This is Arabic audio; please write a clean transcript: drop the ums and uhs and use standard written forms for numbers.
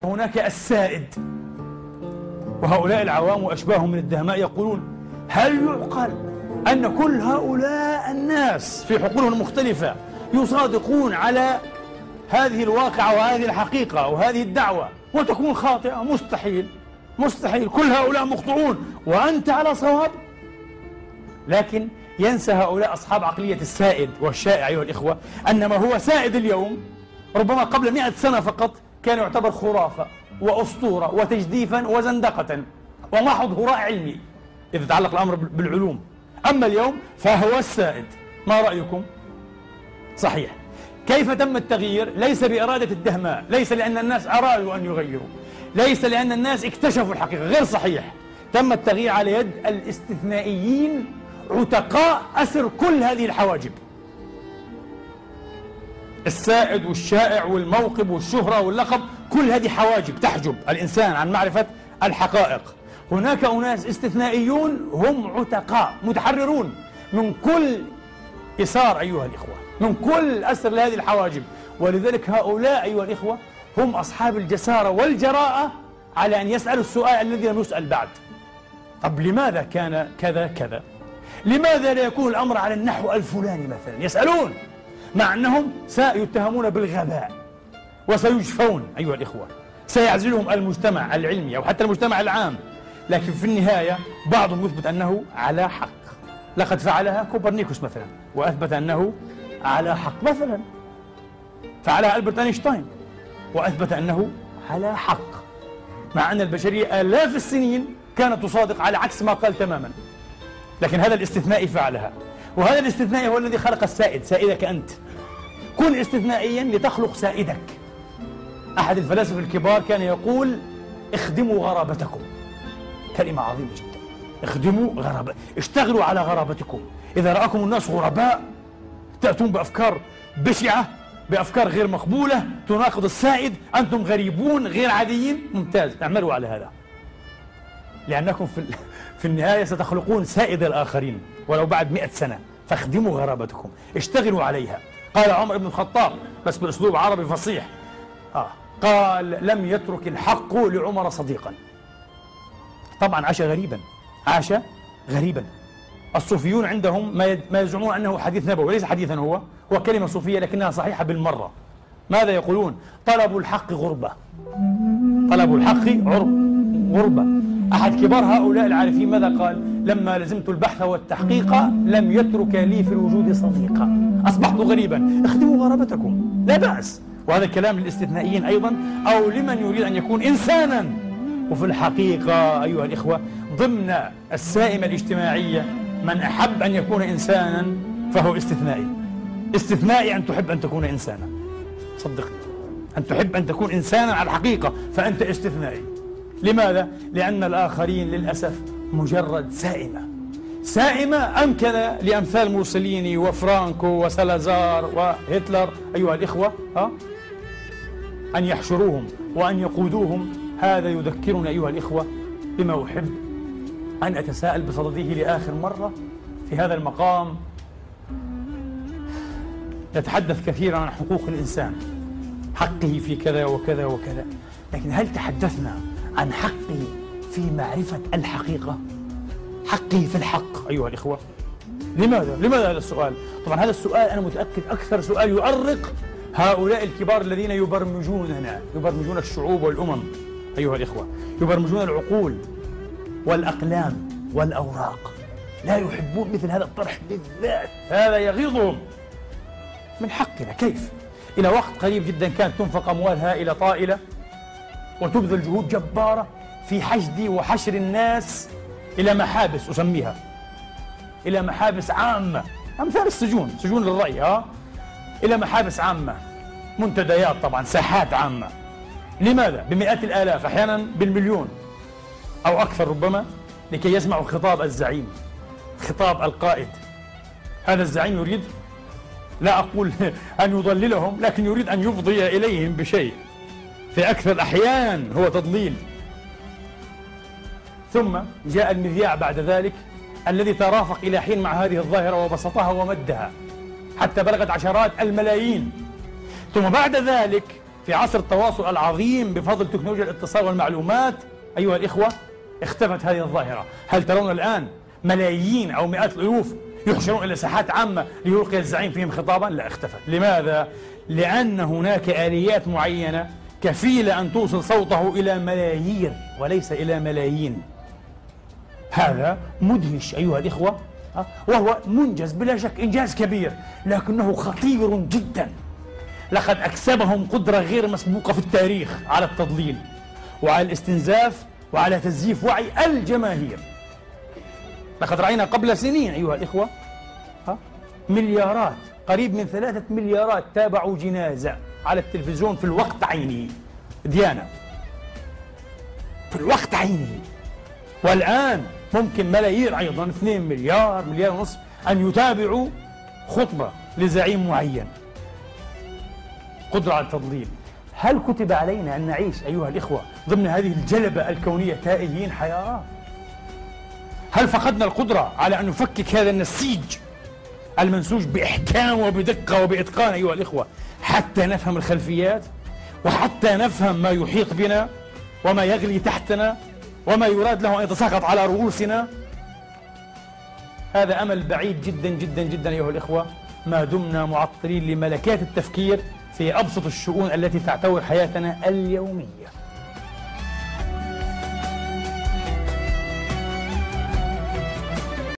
هناك السائد، وهؤلاء العوام وأشباههم من الدهماء يقولون: هل يعقل أن كل هؤلاء الناس في حقولهم المختلفة يصادقون على هذه الواقعة وهذه الحقيقة وهذه الدعوة وتكون خاطئة؟ مستحيل، مستحيل، كل هؤلاء مخطئون وأنت على صواب. لكن ينسى هؤلاء أصحاب عقلية السائد والشائع أيها الإخوة أن ما هو سائد اليوم ربما قبل 100 سنة فقط كان يعتبر خرافة وأسطورة وتجديفا وزندقة ومحض هراء علمي إذا تعلق الأمر بالعلوم. أما اليوم فهو السائد. ما رأيكم؟ صحيح. كيف تم التغيير؟ ليس بإرادة الدهماء، ليس لأن الناس أرادوا أن يغيروا، ليس لأن الناس اكتشفوا الحقيقة، غير صحيح. تم التغيير على يد الاستثنائيين عتقاء أسر كل هذه الحواجب. السائد والشائع والموقب والشهرة واللقب، كل هذه حواجب تحجب الإنسان عن معرفة الحقائق. هناك أناس استثنائيون هم عتقاء متحررون من كل إثار أيها الإخوة، من كل أسر لهذه الحواجب. ولذلك هؤلاء أيها الإخوة هم أصحاب الجسارة والجراءة على أن يسألوا السؤال الذي لم يسأل بعد. طب لماذا كان كذا كذا؟ لماذا لا يكون الأمر على النحو الفلاني مثلا؟ يسألون مع أنهم سيتهمون بالغباء وسيجفون أيها الإخوة، سيعزلهم المجتمع العلمي أو حتى المجتمع العام. لكن في النهاية بعضهم يثبت أنه على حق. لقد فعلها كوبرنيكوس مثلا وأثبت أنه على حق، مثلا فعلها ألبرت أينشتاين وأثبت أنه على حق، مع أن البشرية آلاف السنين كانت تصادق على عكس ما قال تماما. لكن هذا الاستثنائي فعلها، وهذا الاستثنائي هو الذي خلق السائد، سائدك أنت. كن استثنائيا لتخلق سائدك. أحد الفلاسفة الكبار كان يقول: اخدموا غرابتكم. كلمة عظيمة جدا. اخدموا غرابة، اشتغلوا على غرابتكم. إذا رأكم الناس غرباء تأتون بأفكار بشعة، بأفكار غير مقبولة تناقض السائد، أنتم غريبون غير عاديين، ممتاز، اعملوا على هذا، لأنكم في النهاية ستخلقون سائد الآخرين ولو بعد 100 سنة. فاخدموا غرابتكم، اشتغلوا عليها. قال عمر بن الخطاب بس بأسلوب عربي فصيح، قال: لم يترك الحق لعمر صديقا. طبعا عاش غريبا، عاش غريبا. الصوفيون عندهم ما يزعمون أنه حديث نبوي، ليس حديثا، هو كلمة صوفية لكنها صحيحة بالمرة. ماذا يقولون؟ طلب الحق غربة، طلب الحق غربة. أحد كبار هؤلاء العارفين ماذا قال؟ لما لزمت البحث والتحقيق لم يترك لي في الوجود صديقا، أصبحت غريبا. اخدموا غرابتكم، لا بأس. وهذا الكلام للاستثنائيين أيضا، أو لمن يريد أن يكون إنسانا. وفي الحقيقة أيها الإخوة ضمن السائمة الاجتماعية من أحب أن يكون إنسانا فهو استثنائي. استثنائي أن تحب أن تكون إنسانا، صدقني، أن تحب أن تكون إنسانا على الحقيقة فأنت استثنائي. لماذا؟ لأن الآخرين للأسف مجرد سائمة. سائمة أمكن لأمثال موسوليني وفرانكو وسلازار وهتلر أيها الإخوة أن يحشروهم وأن يقودوهم. هذا يذكرنا أيها الإخوة بما أحب أن أتساءل بصدده لآخر مرة في هذا المقام. نتحدث كثيرا عن حقوق الإنسان، حقه في كذا وكذا وكذا، لكن هل تحدثنا عن حقه في معرفة الحقيقة؟ حقه في الحق أيها الإخوة. لماذا هذا السؤال؟ طبعا هذا السؤال أنا متأكد أكثر سؤال يؤرق هؤلاء الكبار الذين يبرمجوننا، يبرمجون الشعوب والأمم أيها الإخوة، يبرمجون العقول والأقلام والأوراق. لا يحبون مثل هذا الطرح بالذات، هذا يغيظهم. من حقنا كيف؟ إلى وقت قريب جدا كانت تنفق أموال هائلة طائلة وتبذل جهود جبارة في حشد وحشر الناس إلى محابس، أسميها إلى محابس عامة، أمثال السجون، سجون للرأي، إلى محابس عامة، منتديات طبعا، ساحات عامة. لماذا؟ بمئات الآلاف، أحيانا بالمليون أو أكثر ربما، لكي يسمعوا خطاب الزعيم، خطاب القائد. هذا الزعيم يريد، لا أقول أن يضللهم، لكن يريد أن يفضي إليهم بشيء، في أكثر الأحيان هو تضليل. ثم جاء المذياع بعد ذلك الذي ترافق إلى حين مع هذه الظاهرة وبسطها ومدها حتى بلغت عشرات الملايين. ثم بعد ذلك في عصر التواصل العظيم بفضل تكنولوجيا الاتصال والمعلومات أيها الإخوة اختفت هذه الظاهرة. هل ترون الآن ملايين أو مئات الألوف يحشرون إلى ساحات عامة ليلقي الزعيم فيهم خطابا؟ لا، اختفت. لماذا؟ لأن هناك آليات معينة كفيلة أن توصل صوته إلى ملايير وليس إلى ملايين. هذا مدهش أيها الإخوة، وهو منجز بلا شك، إنجاز كبير، لكنه خطير جدا. لقد أكسبهم قدرة غير مسبوقة في التاريخ على التضليل وعلى الاستنزاف وعلى تزييف وعي الجماهير. لقد رأينا قبل سنين أيها الإخوة مليارات، قريب من 3 مليارات تابعوا جنازة على التلفزيون في الوقت عينه، ديانة في الوقت عينه. والآن ممكن ملايير أيضا، 2 مليار، مليار ونصف، أن يتابعوا خطبة لزعيم معين. قدرة على التضليل. هل كتب علينا أن نعيش أيها الإخوة ضمن هذه الجلبة الكونية تائهين حيارى؟ هل فقدنا القدرة على أن نفكك هذا النسيج المنسوج بإحكام وبدقة وبإتقان أيها الإخوة حتى نفهم الخلفيات وحتى نفهم ما يحيط بنا وما يغلي تحتنا وما يراد له أن يتساقط على رؤوسنا؟ هذا أمل بعيد جدا جدا جدا أيها الإخوة، ما دمنا معطلين لملكات التفكير في أبسط الشؤون التي تعتوي حياتنا اليومية.